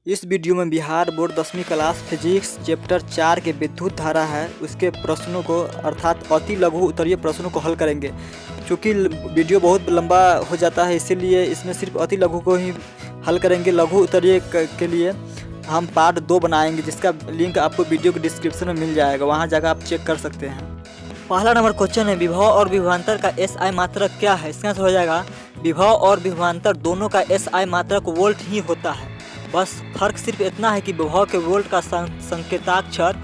इस वीडियो में बिहार बोर्ड 10वीं क्लास फिजिक्स चैप्टर 4 के विद्युत धारा है उसके प्रश्नों को अर्थात अति लघु उत्तरीय प्रश्नों को हल करेंगे। क्योंकि वीडियो बहुत लंबा हो जाता है इसीलिए इसमें सिर्फ अति लघु को ही हल करेंगे। लघु उत्तरीय के लिए हम पार्ट 2 बनाएंगे जिसका लिंक आपको वीडियो के डिस्क्रिप्शन में मिल जाएगा, वहाँ जाकर आप चेक कर सकते हैं। पहला नंबर क्वेश्चन है विभव और विभवांतर का SI मात्रक क्या है। इसका आंसर हो जाएगा विभव और विभवांतर दोनों का SI मात्रक वोल्ट ही होता है। बस फर्क सिर्फ इतना है कि विभव के वोल्ट का संकेताक्षर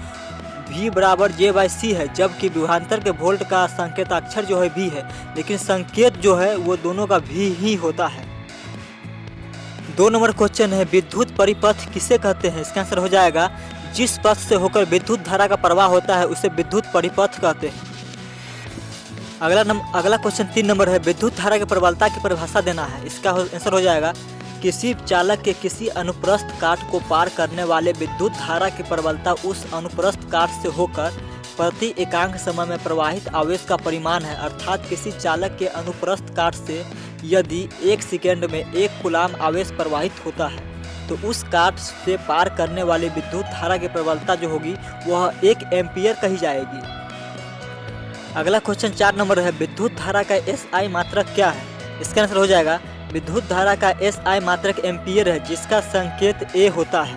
V बराबर J/C है, जबकि विभवांतर के वोल्ट का संकेताक्षर जो है V है, लेकिन संकेत जो है वो दोनों का V ही होता है। 2 नंबर क्वेश्चन है विद्युत परिपथ किसे कहते हैं। इसका आंसर हो जाएगा जिस पथ से होकर विद्युत धारा का प्रवाह होता है उसे विद्युत परिपथ कहते हैं। अगला क्वेश्चन 3 नंबर है विद्युत धारा की प्रबलता की परिभाषा देना है। इसका आंसर हो जाएगा किसी चालक के किसी अनुप्रस्थ काट को पार करने वाले विद्युत धारा की प्रबलता उस अनुप्रस्थ काट से होकर प्रति एकांक समय में प्रवाहित आवेश का परिमाण है। अर्थात किसी चालक के अनुप्रस्थ काट से यदि 1 सेकेंड में 1 कूलाम आवेश प्रवाहित होता है तो उस काट से पार करने वाली विद्युत धारा की प्रबलता जो होगी वह 1 एम्पीयर कही जाएगी। अगला क्वेश्चन 4 नंबर है विद्युत धारा का SI मात्रक क्या है। इसका आंसर हो जाएगा विद्युत धारा का SI मात्रक एम्पीयर है जिसका संकेत A होता है।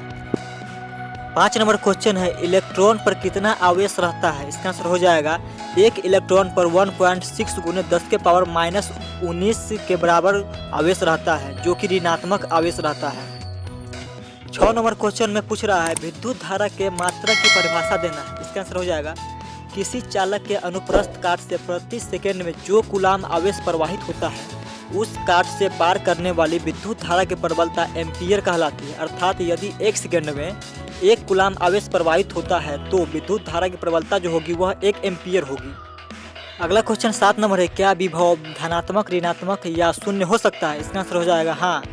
5 नंबर क्वेश्चन है इलेक्ट्रॉन पर कितना आवेश रहता है। इसका आंसर हो जाएगा एक इलेक्ट्रॉन पर 1.6 गुने 10 के पावर -19 के बराबर आवेश रहता है जो कि ऋणात्मक आवेश रहता है। 6 नंबर क्वेश्चन में पूछ रहा है विद्युत धारा के मात्रक की परिभाषा देना है। इसका आंसर हो जाएगा किसी चालक के अनुप्रस्थ काट से प्रति सेकेंड में जो कूलाम आवेश प्रवाहित होता है उस काट से पार करने वाली विद्युत धारा की प्रबलता एम्पीयर कहलाती है। अर्थात यदि 1 सेकेंड में 1 कूलाम आवेश प्रवाहित होता है तो विद्युत धारा की प्रबलता जो होगी वह 1 एम्पीयर होगी। अगला क्वेश्चन 7 नंबर है क्या विभव धनात्मक ऋणात्मक या शून्य हो सकता है। इसका आंसर हो जाएगा हाँ,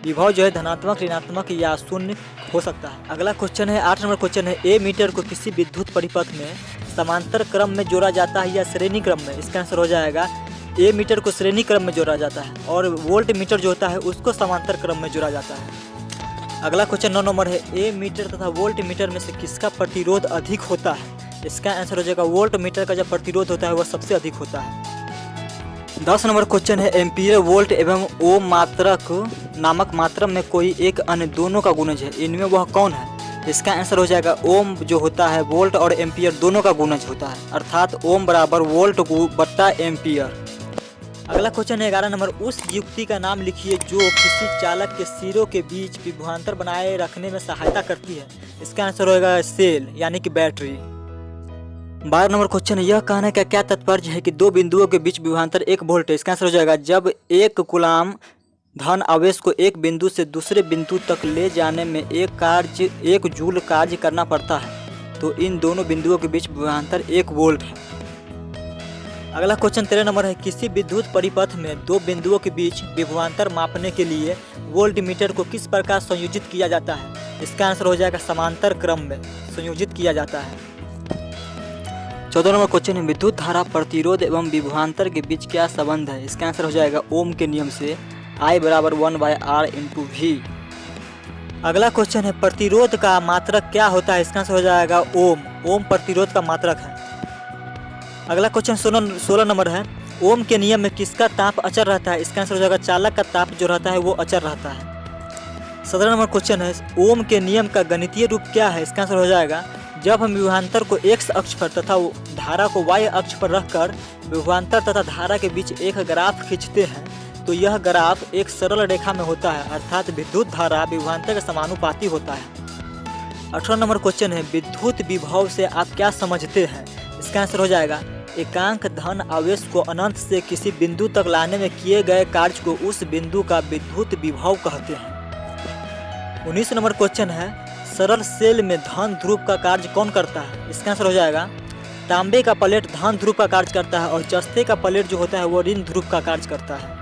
विभव जो है धनात्मक ऋणात्मक या शून्य हो सकता है। अगला क्वेश्चन है 8 नंबर क्वेश्चन है A मीटर को किसी विद्युत परिपथ में समांतर क्रम में जोड़ा जाता है या श्रेणी क्रम में। इसका आंसर हो जाएगा A मीटर को श्रेणी क्रम में जोड़ा जाता है और वोल्ट मीटर जो होता है उसको समांतर क्रम में जोड़ा जाता है। अगला क्वेश्चन 9 नंबर है A मीटर तथा वोल्ट मीटर में से किसका प्रतिरोध अधिक होता है। इसका आंसर हो जाएगा वोल्ट मीटर का जो प्रतिरोध होता है वह सबसे अधिक होता है। 10 नंबर क्वेश्चन है एम्पीयर वोल्ट एवं ओम मात्रक नामक मात्रक में कोई एक अन्य दोनों का गुणज है, इनमें वह कौन है। इसका आंसर हो जाएगा ओम जो होता है वोल्ट और एम्पीयर दोनों का गुणज होता है, अर्थात ओम बराबर वोल्ट बट्टा एम्पीयर। अगला क्वेश्चन है 11 नंबर उस युक्ति का नाम लिखिए जो किसी चालक के सिरों के बीच विभवांतर बनाए रखने में सहायता करती है। इसका आंसर होगा सेल यानी कि बैटरी। 12 नंबर क्वेश्चन है यह कहने का क्या तात्पर्य है कि 2 बिंदुओं के बीच विभवांतर 1 वोल्ट है। इसका आंसर हो जाएगा जब 1 कूलाम धन आवेश को एक बिंदु से दूसरे बिंदु तक ले जाने में 1 जूल कार्य करना पड़ता है तो इन दोनों बिंदुओं के बीच विभवांतर 1 वोल्ट है। अगला क्वेश्चन 13 नंबर है किसी विद्युत परिपथ में 2 बिंदुओं के बीच विभवांतर मापने के लिए वोल्ट मीटर को किस प्रकार संयोजित किया जाता है। इसका आंसर हो जाएगा समांतर क्रम में संयोजित किया जाता है। 14 नंबर क्वेश्चन है विद्युत धारा प्रतिरोध एवं विभवांतर के बीच क्या संबंध है। इसका आंसर हो जाएगा ओम के नियम से I बराबर 1/R × V। अगला क्वेश्चन है प्रतिरोध का मात्रक क्या होता है। इसका आंसर हो जाएगा ओम प्रतिरोध का मात्रक है। अगला क्वेश्चन 16 नंबर है ओम के नियम में किसका ताप अचर रहता है। इसका आंसर हो जाएगा चालक का ताप जो रहता है वो अचर रहता है। 17 नंबर क्वेश्चन है ओम के नियम का गणितीय रूप क्या है। इसका आंसर हो जाएगा जब हम विभवांतर को x अक्ष पर तथा धारा को y अक्ष पर रखकर विभवांतर तथा धारा के बीच एक ग्राफ खींचते हैं तो यह ग्राफ एक सरल रेखा में होता है, अर्थात विद्युत धारा विभवांतर के समानुपाती होता है। 18 नंबर क्वेश्चन है विद्युत विभव से आप क्या समझते हैं। इसका आंसर हो जाएगा एकांक धन आवेश को अनंत से किसी बिंदु तक लाने में किए गए कार्य को उस बिंदु का विद्युत विभव कहते हैं। 19 नंबर क्वेश्चन है सरल सेल में धन ध्रुव का कार्य कौन करता है। इसका आंसर हो जाएगा तांबे का प्लेट धन ध्रुव का कार्य करता है और जस्ते का प्लेट जो होता है वो ऋण ध्रुव का कार्य करता है।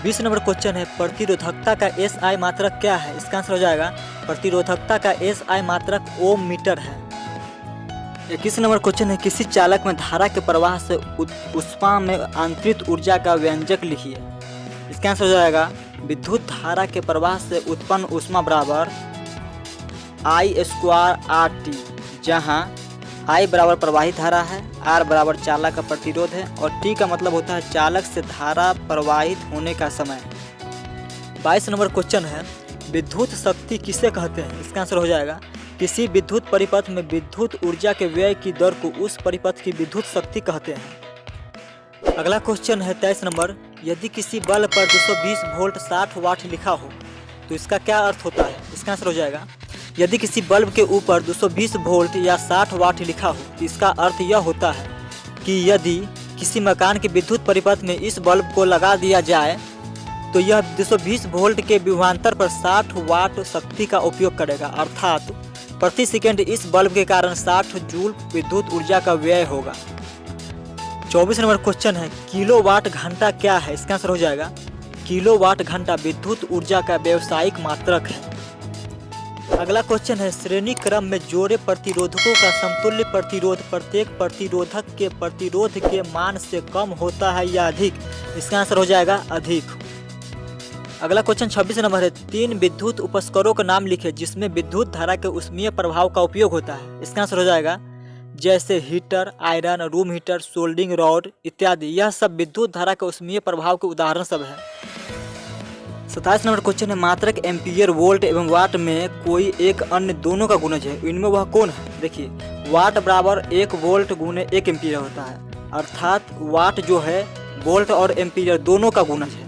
20 नंबर क्वेश्चन है प्रतिरोधकता का SI मात्रक क्या है। इसका आंसर हो जाएगा प्रतिरोधकता का SI मात्रक ओम मीटर है। 21 नंबर क्वेश्चन है किसी चालक में धारा के प्रवाह से ऊष्मा में आंतरिक ऊर्जा का व्यंजक लिखिए। इसका आंसर हो जाएगा विद्युत धारा के प्रवाह से उत्पन्न ऊष्मा बराबर I² RT, जहाँ I बराबर प्रवाहित धारा है, R बराबर चालक का प्रतिरोध है और T का मतलब होता है चालक से धारा प्रवाहित होने का समय। 22 नंबर क्वेश्चन है, विद्युत शक्ति किसे कहते हैं? इसका आंसर हो जाएगा किसी विद्युत परिपथ में विद्युत ऊर्जा के व्यय की दर को उस परिपथ की विद्युत शक्ति कहते हैं। अगला क्वेश्चन है 23 नंबर, यदि किसी बल्ब पर 220 वोल्ट 60 वाट लिखा हो तो इसका क्या अर्थ होता है? इसका आंसर हो जाएगा यदि किसी बल्ब के ऊपर 220 वोल्ट या 60 वाट लिखा हो तो इसका अर्थ यह होता है कि यदि किसी मकान के विद्युत परिपथ में इस बल्ब को लगा दिया जाए तो यह 220 वोल्ट के विभवांतर पर 60 वाट शक्ति का उपयोग करेगा, अर्थात प्रति सेकंड इस बल्ब के कारण 60 जूल विद्युत ऊर्जा का व्यय होगा। 24 नंबर क्वेश्चन है, किलोवाट घंटा क्या है? इसका आंसर हो जाएगा किलोवाट घंटा विद्युत ऊर्जा का व्यावसायिक मात्रक है। अगला क्वेश्चन है, श्रेणी क्रम में जोड़े प्रतिरोधकों का समतुल्य प्रतिरोध प्रत्येक प्रतिरोधक के प्रतिरोध के मान से कम होता है या अधिक? इसका आंसर हो जाएगा अधिक। अगला क्वेश्चन 26 नंबर है, 3 विद्युत उपकरणों का नाम लिखे जिसमें विद्युत धारा के ऊष्मीय प्रभाव का उपयोग होता है। इसका आंसर हो जाएगा जैसे heater, iron, room heater, soldering rod इत्यादि। यह सब विद्युत धारा के ऊष्मीय प्रभाव के उदाहरण सब है। 27 नंबर क्वेश्चन है, मात्रक एम्पीयर, वोल्ट एवं वाट में कोई एक अन्य दोनों का गुणज है, इनमें वह कौन है? देखिए, वाट बराबर 1 वोल्ट गुने 1 एम्पीयर होता है, अर्थात वाट जो है वोल्ट और एम्पीयर दोनों का गुणज है।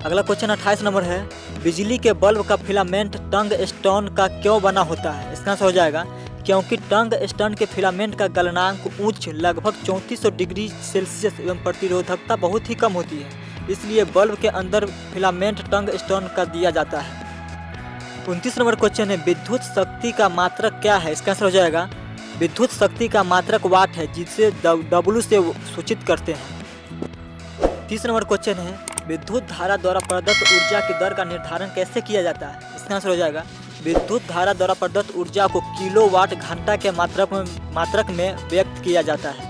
अगला क्वेश्चन 28 नंबर है, बिजली के बल्ब का फिलामेंट टंगस्टन का क्यों बना होता है? इसका आंसर हो जाएगा क्योंकि टंगस्टन के फिलामेंट का गलनांक उच्च लगभग 3400 डिग्री सेल्सियस एवं प्रतिरोधकता बहुत ही कम होती है, इसलिए बल्ब के अंदर फिलामेंट टंगस्टन का दिया जाता है। 29 नंबर क्वेश्चन है, विद्युत शक्ति का मात्रक क्या है? इसका आंसर हो जाएगा विद्युत शक्ति का मात्रक वाट है, जिसे W से सूचित करते हैं। 30 नंबर क्वेश्चन है, विद्युत धारा द्वारा प्रदत्त ऊर्जा की दर का निर्धारण कैसे किया जाता है? इसका आंसर हो जाएगा विद्युत धारा द्वारा प्रदत्त ऊर्जा को किलोवाट घंटा के मात्रक में व्यक्त किया जाता है।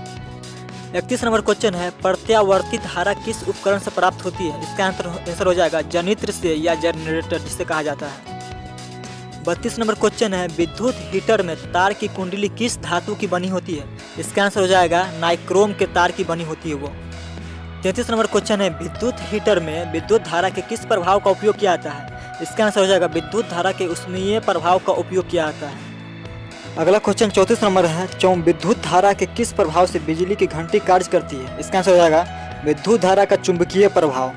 31 नंबर क्वेश्चन है, प्रत्यावर्ती धारा किस उपकरण से प्राप्त होती है? इसका आंसर हो जाएगा जनित्र से या जनरेटर जिसे कहा जाता है। 32 नंबर क्वेश्चन है, विद्युत हीटर में तार की कुंडली किस धातु की बनी होती है? इसका आंसर हो जाएगा नाइक्रोम के तार की बनी होती है वो। 33 नंबर क्वेश्चन है, विद्युत हीटर में विद्युत धारा के किस प्रभाव का उपयोग किया जाता है? इसका आंसर हो जाएगा विद्युत धारा के ऊष्मीय प्रभाव का उपयोग किया जाता है। अगला क्वेश्चन 34 नंबर है, विद्युत धारा के किस प्रभाव से बिजली की घंटी कार्य करती है? इसका आंसर हो जाएगा विद्युत धारा का चुंबकीय प्रभाव।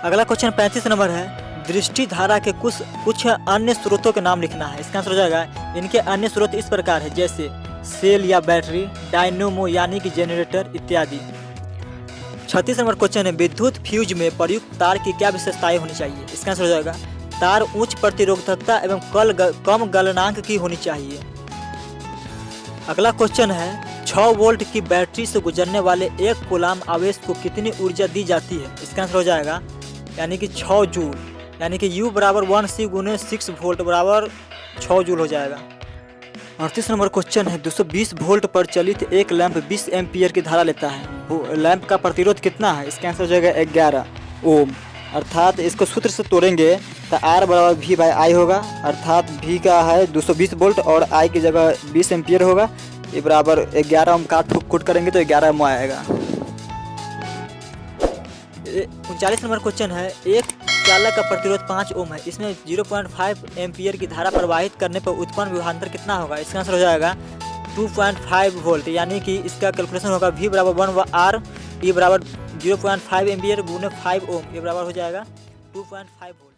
अगला क्वेश्चन 35 नंबर है, दृष्टि धारा के कुछ अन्य स्रोतों के नाम लिखना है। इसका आंसर हो जाएगा इनके अन्य स्रोत इस प्रकार है, जैसे सेल या बैटरी, डायनेमो यानी कि जनरेटर इत्यादि। 36 नंबर क्वेश्चन है, विद्युत फ्यूज में प्रयुक्त तार की क्या विशेषताएं होनी चाहिए? इसका आंसर हो जाएगा तार उच्च प्रतिरोधकता एवं कम गलनांक की होनी चाहिए। अगला क्वेश्चन है, 6 वोल्ट की बैटरी से गुजरने वाले 1 कूलाम आवेश को कितनी ऊर्जा दी जाती है? इसका आंसर हो जाएगा यानी कि 6 जूल, यानी कि U बराबर 1C गुने 6 वोल्ट बराबर 6 जूल हो जाएगा। 38 नंबर क्वेश्चन है, 220 वोल्ट पर चलित एक लैंप 20 एम्पीयर की धारा लेता है, वो लैंप का प्रतिरोध कितना है? इसका आंसर हो जाएगा 11 ओम, अर्थात इसको सूत्र से तोड़ेंगे तो R बराबर V/I होगा, अर्थात V का है 220 वोल्ट और I की जगह 20 एम्पीयर होगा, ये बराबर 11 ओम काट कुट करेंगे तो 11 ओम आएगा। 39 नंबर क्वेश्चन है, एक चालक का प्रतिरोध 5 ओम है, इसमें 0.5 एम्पीयर की धारा प्रवाहित करने पर उत्पन्न विभवांतर कितना होगा? इसका आंसर हो जाएगा 2.5 वोल्ट, यानी कि इसका कैलकुलेशन होगा V बराबर 1/R, E बराबर 0.5 एम्पीयर गुने 5 ओम, ये बराबर हो जाएगा 2.5 वोल्ट।